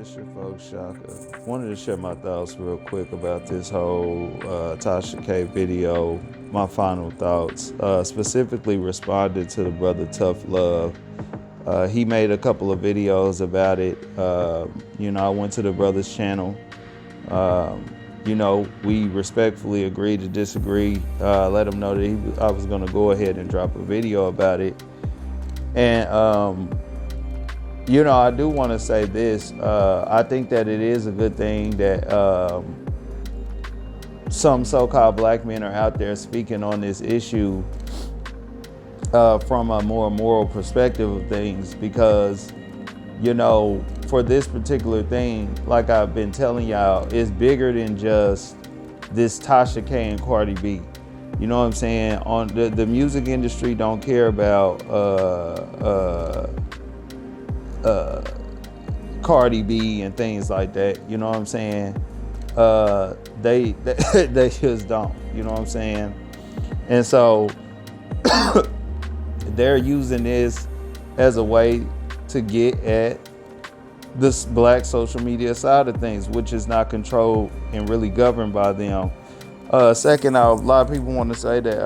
It's your folks, Shaka. Wanted to share my thoughts real quick about this whole Tasha K video. My final thoughts, specifically responded to the brother Tough Love. He made a couple of videos about it. I went to the brother's channel. We respectfully agreed to disagree. Let him know that I was going to go ahead and drop a video about it. And I do want to say this. I think that it is a good thing that some so-called black men are out there speaking on this issue from a more moral perspective of things, because, for this particular thing, like I've been telling y'all, it's bigger than just this Tasha K and Cardi B. You know what I'm saying? On the music industry don't care about Cardi B and things like that. You know what I'm saying? They just don't. You know what I'm saying? And so they're using this as a way to get at this black social media side of things, which is not controlled and really governed by them. Second, a lot of people want to say that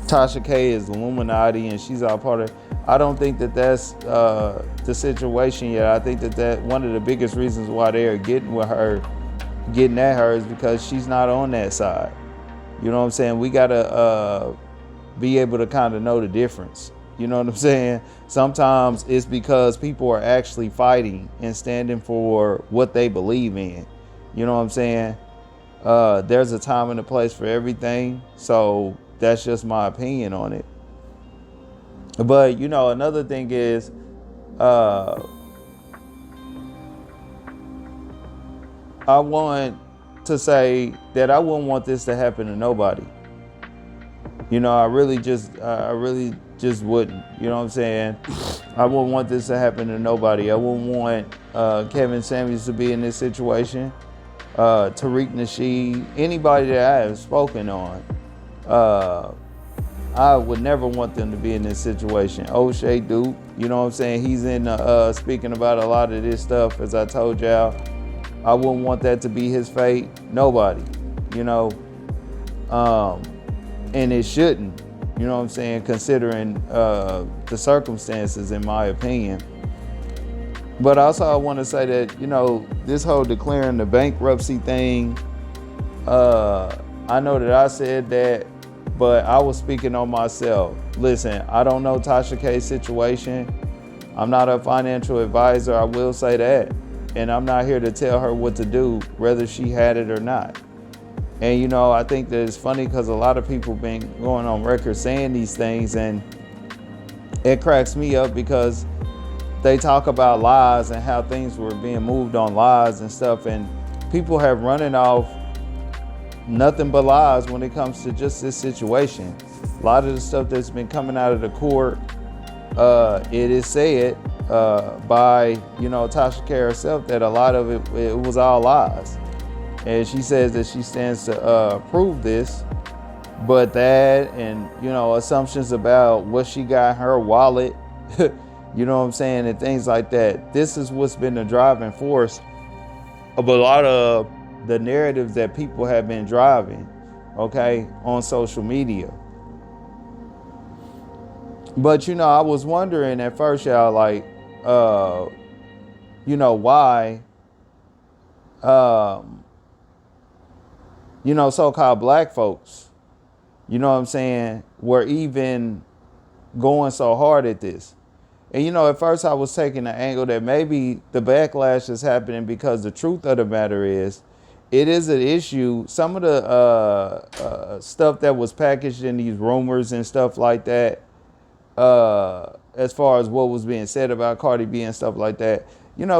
Tasha K is Illuminati and she's all part of. I don't think that that's the situation yet. I think that one of the biggest reasons why they're getting at her, is because she's not on that side. You know what I'm saying? We gotta be able to kind of know the difference. You know what I'm saying? Sometimes it's because people are actually fighting and standing for what they believe in. You know what I'm saying? There's a time and a place for everything. So that's just my opinion on it. But, another thing is, I want to say that I wouldn't want this to happen to nobody. I really just wouldn't. You know what I'm saying? I wouldn't want this to happen to nobody. I wouldn't want Kevin Samuels to be in this situation. Tariq Nasheed, anybody that I have spoken on, I would never want them to be in this situation. O'Shea Duke, you know what I'm saying? He's in speaking about a lot of this stuff, as I told y'all. I wouldn't want that to be his fate. Nobody, and it shouldn't, you know what I'm saying, considering the circumstances, in my opinion. But also I want to say that, this whole declaring the bankruptcy thing, I know that I said that, but I was speaking on myself. Listen, I don't know Tasha K's situation. I'm not a financial advisor, I will say that. And I'm not here to tell her what to do, whether she had it or not. And, I think that it's funny because a lot of people been going on record saying these things, and it cracks me up because they talk about lies and how things were being moved on lies and stuff. And people have running off nothing but lies when it comes to just this situation. A lot of the stuff that's been coming out of the court, it is said by, Tasha K herself, that a lot of it was all lies. And she says that she stands to prove this, but that and, assumptions about what she got in her wallet, you know what I'm saying, and things like that. This is what's been the driving force of a lot of the narratives that people have been driving, okay, on social media. But, I was wondering at first, y'all, like, why, so-called black folks, you know what I'm saying, were even going so hard at this. And, at first I was taking the angle that maybe the backlash is happening because the truth of the matter is, it is an issue. Some of the stuff that was packaged in these rumors and stuff like that, as far as what was being said about Cardi B and stuff like that,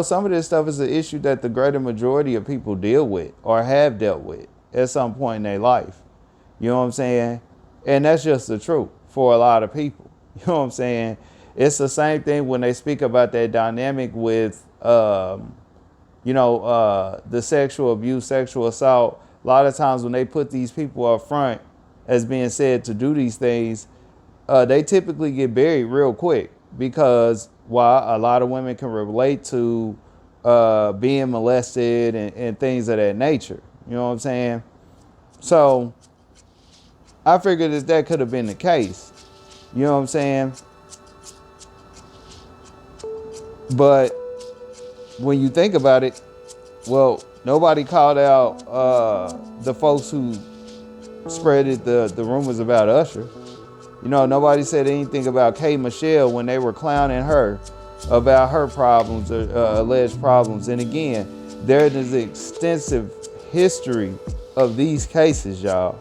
some of this stuff is an issue that the greater majority of people deal with or have dealt with at some point in their life. You know what I'm saying? And that's just the truth for a lot of people. You know what I'm saying? It's the same thing when they speak about that dynamic with, the sexual abuse, sexual assault. A lot of times when they put these people up front as being said to do these things, they typically get buried real quick because why a lot of women can relate to being molested and things of that nature. You know what I'm saying? So I figured that could have been the case. You know what I'm saying? But when you think about it, well, nobody called out the folks who spreaded the rumors about Usher. You know, nobody said anything about K. Michelle when they were clowning her about her problems or alleged problems. And again, there is an extensive history of these cases, y'all.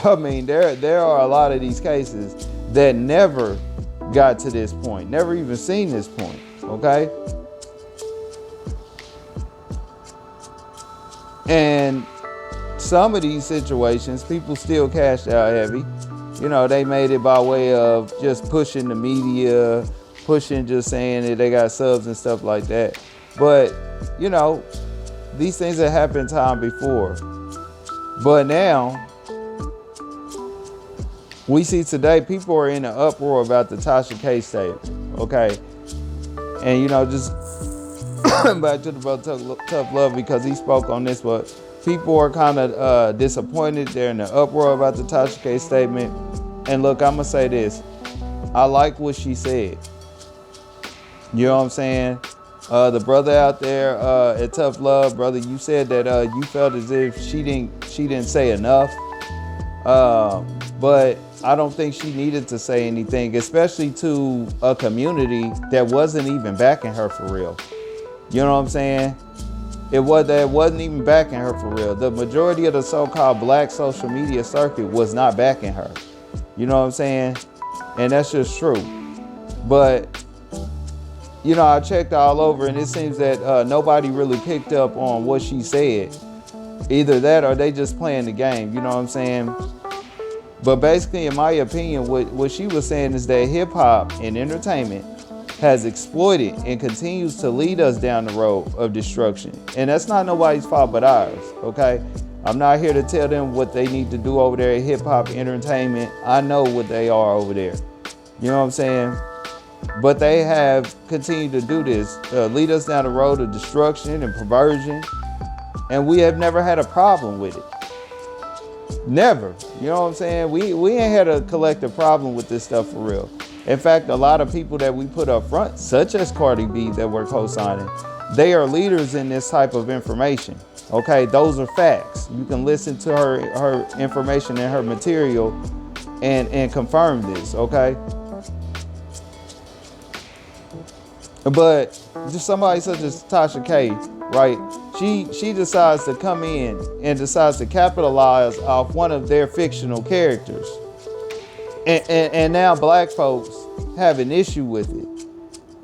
I mean, there are a lot of these cases that never got to this point, never even seen this point, okay? And some of these situations, people still cashed out heavy. You know, they made it by way of just pushing the media, pushing just saying that they got subs and stuff like that. But, you know, these things have happened time before. But now, we see today people are in an uproar about the Tasha K statement, okay? And, you know, just back to the brother Tough Love because he spoke on this, but people are kind of disappointed. They're in an uproar about the Tasha K statement. And look, I'm going to say this. I like what she said. You know what I'm saying? The brother out there at Tough Love, brother, you said that you felt as if she didn't say enough. But I don't think she needed to say anything, especially to a community that wasn't even backing her for real. You know what I'm saying? It wasn't even backing her for real. The majority of the so-called black social media circuit was not backing her. You know what I'm saying? And that's just true. But, you know, I checked all over and it seems that nobody really picked up on what she said. Either that or they just playing the game. You know what I'm saying? But basically, in my opinion, what she was saying is that hip hop and entertainment has exploited and continues to lead us down the road of destruction. And that's not nobody's fault but ours, okay? I'm not here to tell them what they need to do over there at hip hop entertainment. I know what they are over there. You know what I'm saying? But they have continued to do this, lead us down the road of destruction and perversion. And we have never had a problem with it. Never. You know what I'm saying? We ain't had a collective problem with this stuff for real. In fact, a lot of people that we put up front, such as Cardi B that we're co-signing, they are leaders in this type of information. Okay, those are facts. You can listen to her information and her material and confirm this, okay? But just somebody such as Tasha K, right? She decides to come in and decides to capitalize off one of their fictional characters. And now black folks have an issue with it.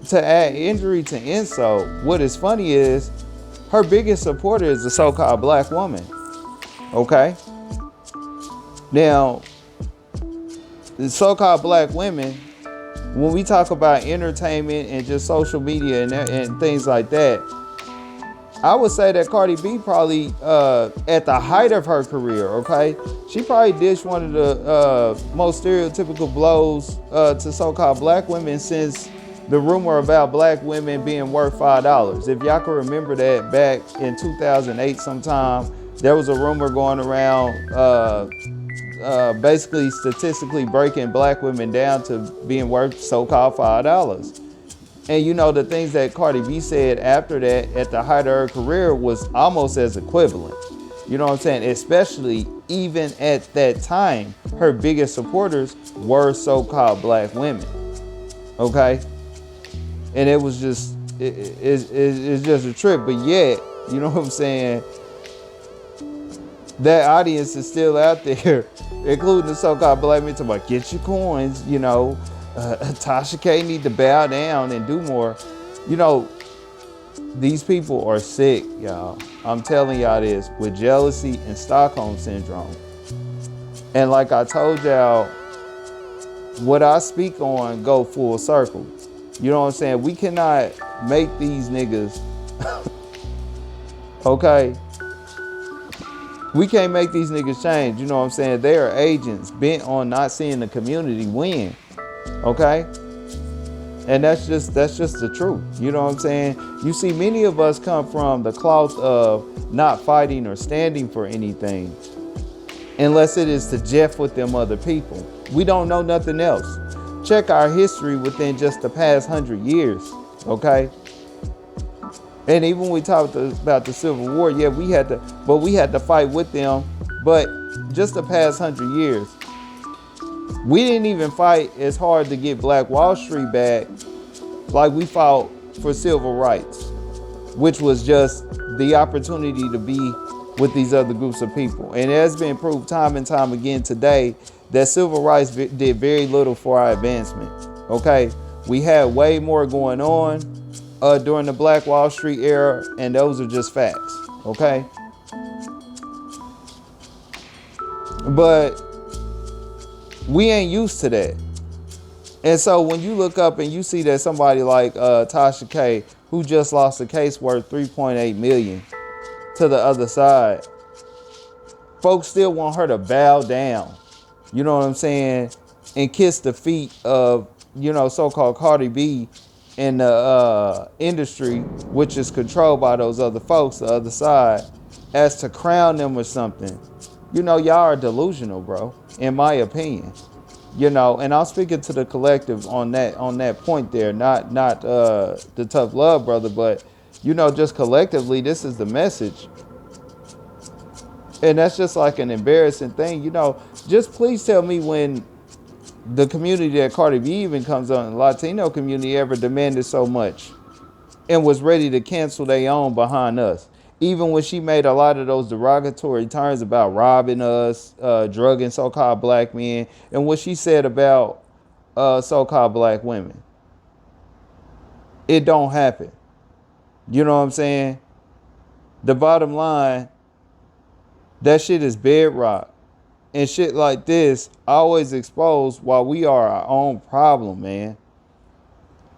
To add injury to insult, what is funny is her biggest supporter is the so-called black woman. Okay? Now, the so-called black women, when we talk about entertainment and just social media and things like that, I would say that Cardi B probably at the height of her career, okay, she probably dished one of the most stereotypical blows to so-called black women since the rumor about black women being worth $5. If y'all can remember that back in 2008 sometime, there was a rumor going around basically statistically breaking black women down to being worth so-called $5. And you know, the things that Cardi B said after that at the height of her career was almost as equivalent. You know what I'm saying? Especially even at that time, her biggest supporters were so-called black women. Okay? And it was just, it's just a trip. But yet, you know what I'm saying? That audience is still out there, including the so-called black men, talking about get your coins, you know. Tasha K need to bow down and do more. You know, these people are sick, y'all. I'm telling y'all this, with jealousy and Stockholm syndrome. And like I told y'all, what I speak on go full circle. You know what I'm saying? We cannot make these niggas, okay? We can't make these niggas change. You know what I'm saying? They are agents bent on not seeing the community win. Okay? And that's just the truth. You know what I'm saying? You see, many of us come from the cloth of not fighting or standing for anything unless it is to jeff with them other people. We don't know nothing else. Check our history within just the past 100 years, okay? And even when we talked about the Civil War, yeah, we had to fight with them. But just the past 100 years, we didn't even fight as hard to get Black Wall Street back like we fought for civil rights, which was just the opportunity to be with these other groups of people. And it has been proved time and time again today that civil rights did very little for our advancement, okay? We had way more going on during the Black Wall Street era, and those are just facts, okay? But we ain't used to that. And so when you look up and you see that somebody like Tasha K, who just lost a case worth $3.8 million to the other side, folks still want her to bow down, you know what I'm saying, and kiss the feet of, you know, so-called Cardi B in the industry, which is controlled by those other folks, the other side, as to crown them or something. You know, y'all are delusional, bro, in my opinion. You know, and I'm speaking to the collective on that point there, not the tough love brother, but you know, just collectively, this is the message. And that's just like an embarrassing thing. You know, just please tell me when the community that Cardi B even comes on, the Latino community, ever demanded so much and was ready to cancel their own behind us. Even when she made a lot of those derogatory terms about robbing us, drugging so-called black men, and what she said about so-called black women. It don't happen. You know what I'm saying? The bottom line, that shit is bedrock. And shit like this always exposed while we are our own problem, man.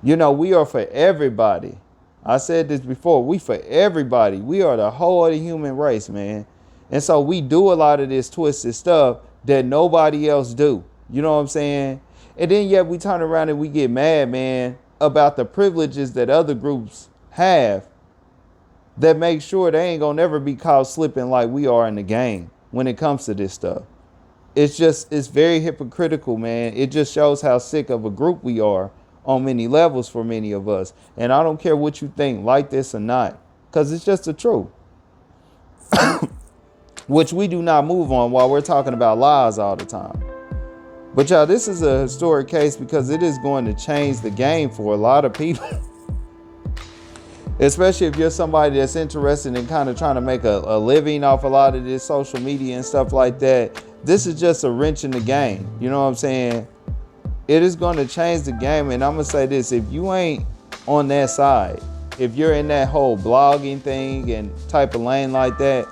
You know, we are for everybody. I said this before, we for everybody. We are the whole of the human race, man. And so we do a lot of this twisted stuff that nobody else do. You know what I'm saying? And then yet we turn around and we get mad, man, about the privileges that other groups have that make sure they ain't gonna never be caught slipping like we are in the game when it comes to this stuff. It's very hypocritical, man. It just shows how sick of a group we are on many levels for many of us. And I don't care what you think, like this or not, because it's just the truth. Which we do not move on while we're talking about lies all the time. But y'all, this is a historic case because it is going to change the game for a lot of people. Especially if you're somebody that's interested in kind of trying to make a living off a lot of this social media and stuff like that. This is just a wrench in the game. You know what I'm saying? It is going to change the game. And I'm going to say this. If you ain't on that side, if you're in that whole blogging thing and type of lane like that,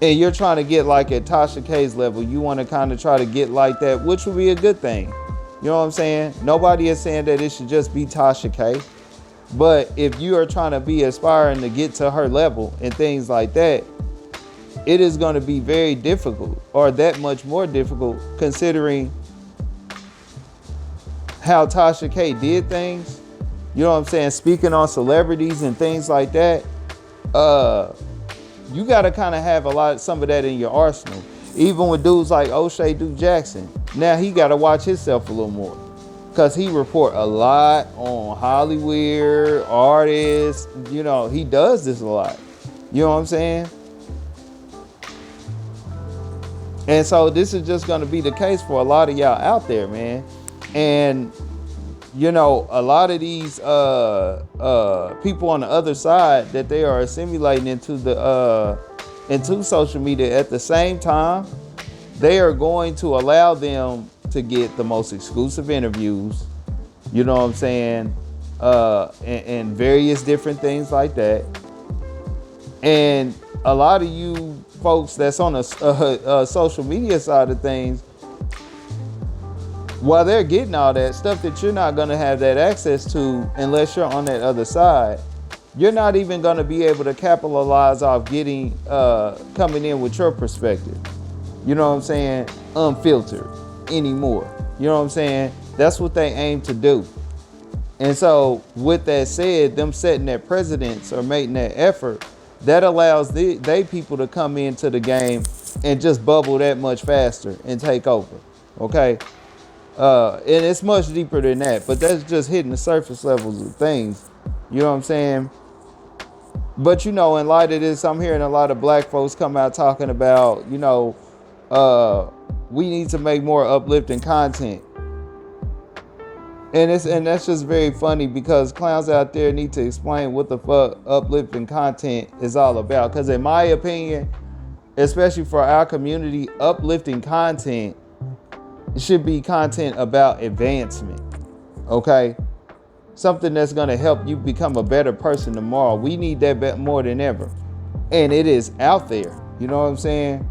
and you're trying to get like at Tasha K's level, you want to kind of try to get like that, which would be a good thing. You know what I'm saying? Nobody is saying that it should just be Tasha K. But if you are trying to be aspiring to get to her level and things like that, it is going to be very difficult, or that much more difficult, considering how Tasha K did things. You know what I'm saying? Speaking on celebrities and things like that. You got to kind of have some of that in your arsenal. Even with dudes like O'Shea Duke Jackson. Now he got to watch himself a little more, because he report a lot on Hollywood artists. You know, he does this a lot. You know what I'm saying? And so this is just going to be the case for a lot of y'all out there, man. And, you know, a lot of these people on the other side that they are assimilating into social media at the same time, they are going to allow them to get the most exclusive interviews, you know what I'm saying, and various different things like that. And a lot of you folks that's on the social media side of things, while they're getting all that stuff that you're not going to have that access to unless you're on that other side, you're not even going to be able to capitalize off getting coming in with your perspective. You know what I'm saying? Unfiltered anymore. You know what I'm saying? That's what they aim to do. And so with that said, them setting that precedence or making that effort, that allows they people to come into the game and just bubble that much faster and take over. Okay. And it's much deeper than that, but that's just hitting the surface levels of things. You know what I'm saying? But in light of this, I'm hearing a lot of black folks come out talking about, we need to make more uplifting content. And that's just very funny, because clowns out there need to explain what the fuck uplifting content is all about. Because in my opinion, especially for our community, uplifting content should be content about advancement. Okay? Something that's going to help you become a better person tomorrow. We need that more than ever. And it is out there. You know what I'm saying?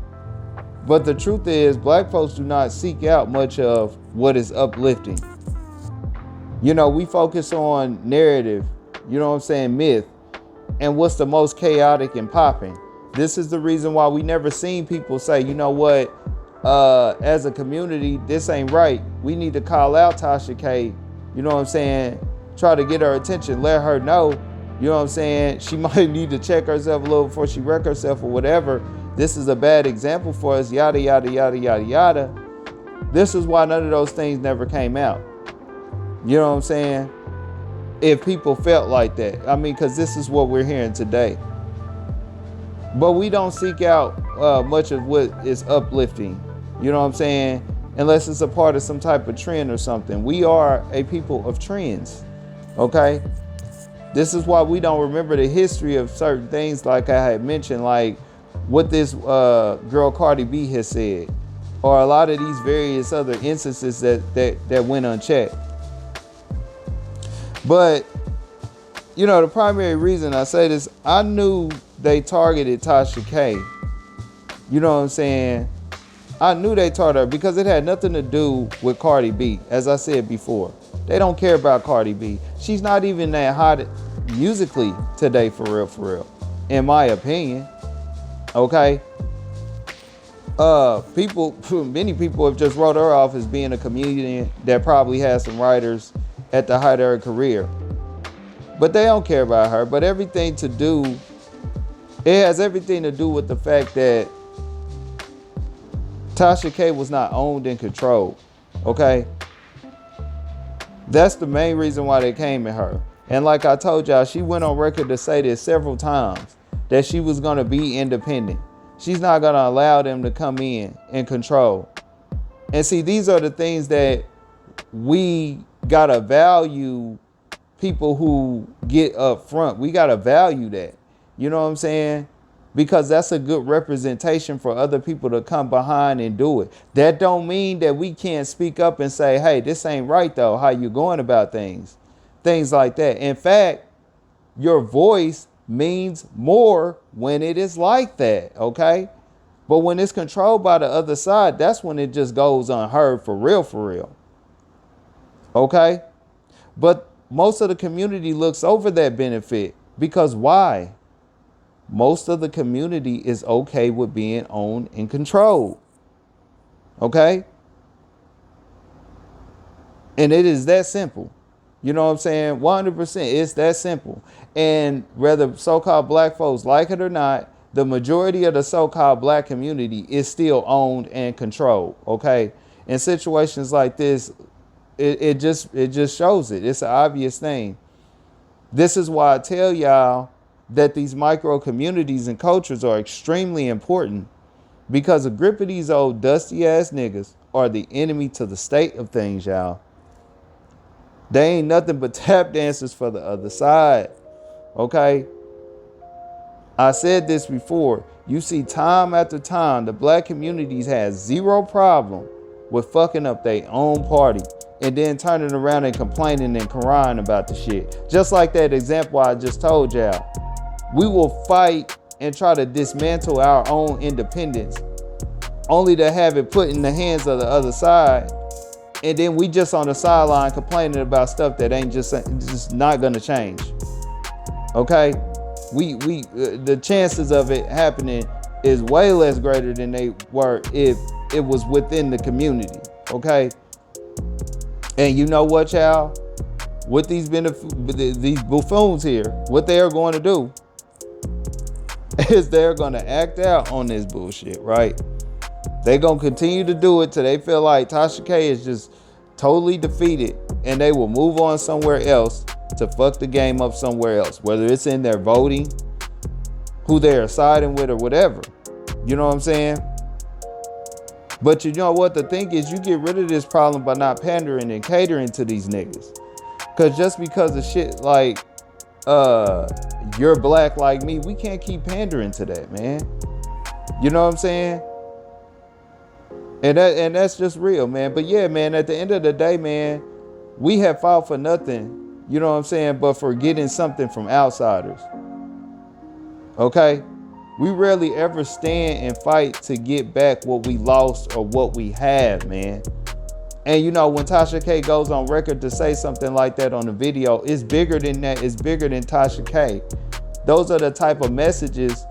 But the truth is, black folks do not seek out much of what is uplifting. We focus on narrative, myth, and what's the most chaotic and popping. This is the reason why we never seen people say, as a community, this ain't right. We need to call out Tasha K, try to get her attention, let her know, she might need to check herself a little before she wreck herself or whatever. This is a bad example for us, yada, yada, yada, yada, yada. This is why none of those things never came out. You know what I'm saying? If people felt like that. Because this is what we're hearing today. But we don't seek out much of what is uplifting. You know what I'm saying? Unless it's a part of some type of trend or something. We are a people of trends. Okay? This is why we don't remember the history of certain things, like I had mentioned, like what this girl Cardi B has said. Or a lot of these various other instances that went unchecked. But, the primary reason I say this, I knew they targeted Tasha K. You know what I'm saying? I knew they targeted her because it had nothing to do with Cardi B, as I said before. They don't care about Cardi B. She's not even that hot musically today, for real, in my opinion. Okay? Many people have just wrote her off as being a comedian that probably has some writers at the height of her career. But they don't care about her. But it has everything to do with the fact that Tasha K was not owned and controlled. Okay? That's the main reason why they came at her. And like I told y'all, she went on record to say this several times, that she was going to be independent. She's not going to allow them to come in and control. And see, these are the things that we gotta value, people who get up front. We gotta value that. You know what I'm saying? Because that's a good representation for other people to come behind and do it. That don't mean that we can't speak up and say, hey, this ain't right though, how you going about things. Things like that. In fact, your voice means more when it is like that, okay? But when it's controlled by the other side, that's when it just goes unheard for real. Okay? But most of the community looks over that benefit. Because why? Most of the community is okay with being owned and controlled. Okay? And it is that simple. You know what I'm saying? 100%. It's that simple. And whether so-called black folks like it or not, the majority of the so-called black community is still owned and controlled. Okay? In situations like this, it just shows it. It's an obvious thing. This is why I tell y'all that these micro communities and cultures are extremely important, because a grip of these old dusty ass niggas are the enemy to the state of things, y'all. They ain't nothing but tap dancers for the other side. Okay? I said this before. You see time after time, the black communities has zero problem with fucking up their own party and then turning around and complaining and crying about the shit. Just like that example I just told y'all. We will fight and try to dismantle our own independence, only to have it put in the hands of the other side. And then we just on the sideline complaining about stuff that ain't just not gonna change. Okay? The chances of it happening is way less greater than they were if it was within the community. Okay? And you know what, y'all? With these these buffoons here, what they are going to do is they're going to act out on this bullshit, right? They're going to continue to do it till they feel like Tasha K is just totally defeated, and they will move on somewhere else to fuck the game up somewhere else, whether it's in their voting, who they're siding with, or whatever. You know what I'm saying? But you know what? The thing is, you get rid of this problem by not pandering and catering to these niggas. Because just because of shit like you're black like me, we can't keep pandering to that, man. You know what I'm saying? And that's just real, man. But yeah, man, at the end of the day, man, we have fought for nothing, you know what I'm saying, but for getting something from outsiders. Okay? We rarely ever stand and fight to get back what we lost or what we have, man. And you know, when Tasha K goes on record to say something like that on the video, it's bigger than that. It's bigger than Tasha K. Those are the type of messages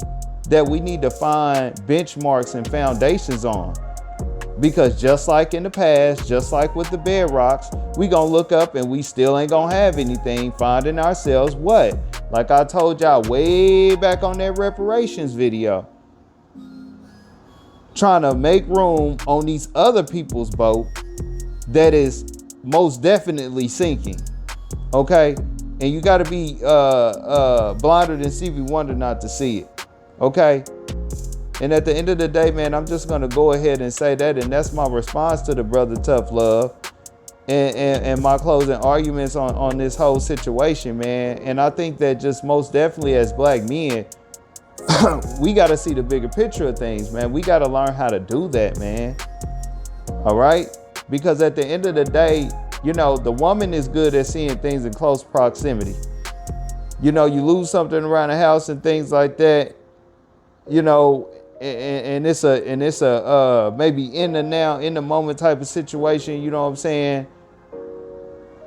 that we need to find benchmarks and foundations on. Because just like in the past, just like with the bedrocks, we gonna look up and we still ain't gonna have anything, finding ourselves what? Like I told y'all way back on that reparations video, trying to make room on these other people's boat that is most definitely sinking. Okay? And you gotta be blinder than Stevie Wonder not to see it. Okay? And at the end of the day, man, I'm just gonna go ahead and say that, and that's my response to the brother Tough Love and my closing arguments on this whole situation, man. And I think that just most definitely as black men, we gotta see the bigger picture of things, man. We gotta learn how to do that, man. All right? Because at the end of the day, you know, the woman is good at seeing things in close proximity. You know, you lose something around the house and things like that, you know, and it's a maybe in the now, in the moment type of situation, you know what I'm saying?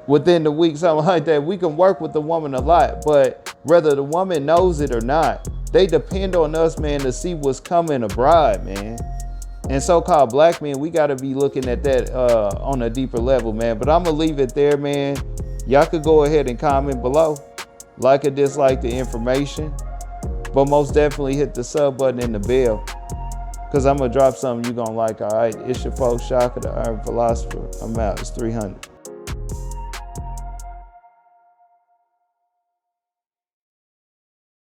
Within the week, something like that, we can work with the woman a lot, but whether the woman knows it or not, they depend on us, man, to see what's coming abroad, man. And so-called black men, we got to be looking at that on a deeper level, man. But I'm going to leave it there, man. Y'all could go ahead and comment below. Like or dislike the information. But most definitely hit the sub button and the bell. Because I'm going to drop something you're going to like, all right? It's your folks, Shaka, the Urban Philosopher. I'm out. It's 300.